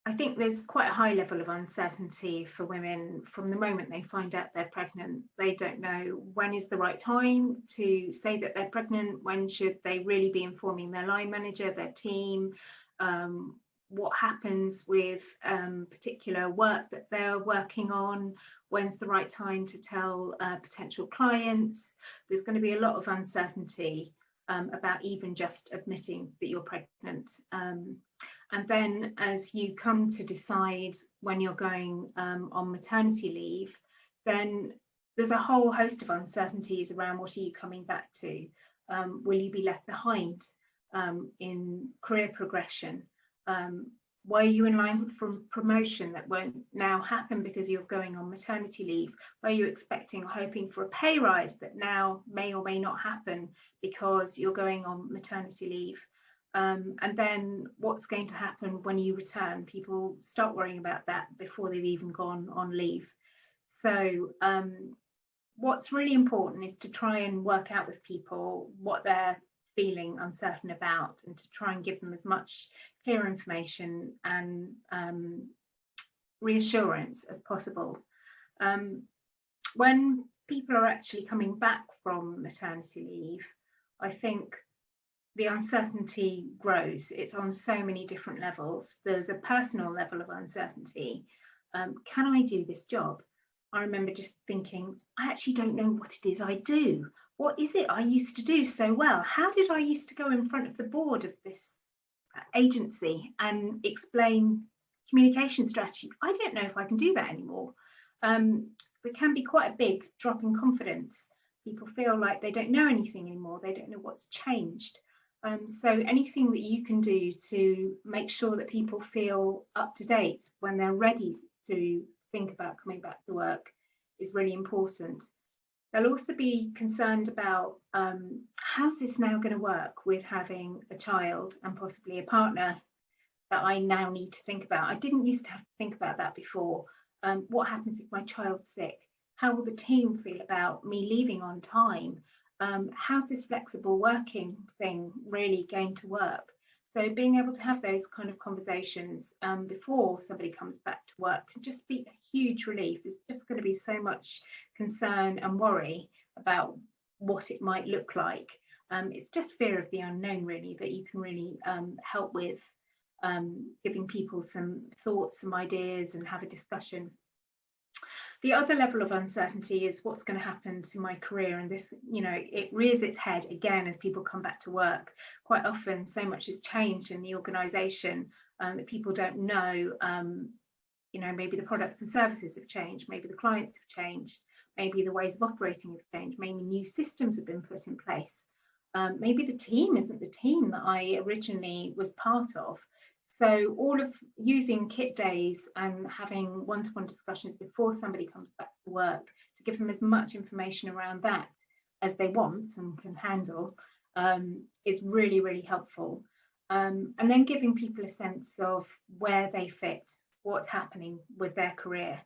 I think there's quite a high level of uncertainty for women from the moment they find out they're pregnant. They don't know when is the right time to say that they're pregnant, when should they really be informing their line manager, their team, what happens with particular work that they're working on, when's the right time to tell potential clients. There's going to be a lot of uncertainty about even just admitting that you're pregnant. And then as you come to decide when you're going on maternity leave, then there's a whole host of uncertainties around what are you coming back to? Will you be left behind in career progression? Were you in line for promotion that won't now happen because you're going on maternity leave? Were you expecting or hoping for a pay rise that now may or may not happen because you're going on maternity leave? And then what's going to happen when you return? People start worrying about that before they've even gone on leave. So what's really important is to try and work out with people what they're feeling uncertain about, and to try and give them as much clear information and reassurance as possible. When people are actually coming back from maternity leave, I think the uncertainty grows. It's on so many different levels. There's a personal level of uncertainty. Can I do this job? I remember just thinking, I actually don't know what it is I do. What is it I used to do so well? How did I used to go in front of the board of this agency and explain communication strategy? I don't know if I can do that anymore. There can be quite a big drop in confidence. People feel like they don't know anything anymore. They don't know what's changed. So anything that you can do to make sure that people feel up to date when they're ready to think about coming back to work is really important. They'll also be concerned about how's this now going to work with having a child and possibly a partner that I now need to think about. I didn't used to have to think about that before. What happens if my child's sick? How will the team feel about me leaving on time? How's this flexible working thing really going to work? So being able to have those kind of conversations before somebody comes back to work can just be a huge relief. There's just going to be so much concern and worry about what it might look like. It's just fear of the unknown, really, that you can really help with, giving people some thoughts, some ideas, and have a discussion. The other level of uncertainty is what's going to happen to my career, and this, it rears its head again as people come back to work. Quite often, so much has changed in the organisation that people don't know. Maybe the products and services have changed, maybe the clients have changed, maybe the ways of operating have changed, maybe new systems have been put in place. Maybe the team isn't the team that I originally was part of. So all of using kit days and having one-to-one discussions before somebody comes back to work to give them as much information around that as they want and can handle is really, really helpful. And then giving people a sense of where they fit, what's happening with their career.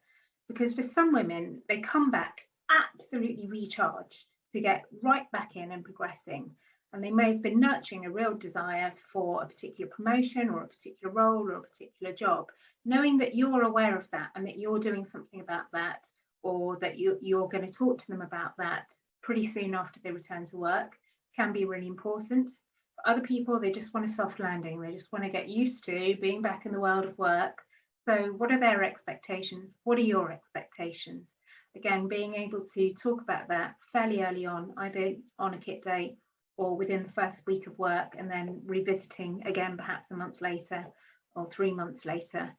Because for some women, they come back absolutely recharged to get right back in and progressing. And they may have been nurturing a real desire for a particular promotion or a particular role or a particular job. Knowing that you're aware of that and that you're doing something about that, or that you're going to talk to them about that pretty soon after they return to work, can be really important. For other people, they just want a soft landing. They just want to get used to being back in the world of work. So what are their expectations? What are your expectations? Again, being able to talk about that fairly early on, either on a kit day or within the first week of work, and then revisiting again perhaps a month later or 3 months later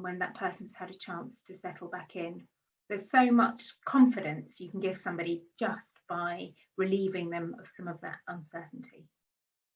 when that person's had a chance to settle back in. There's so much confidence you can give somebody just by relieving them of some of that uncertainty.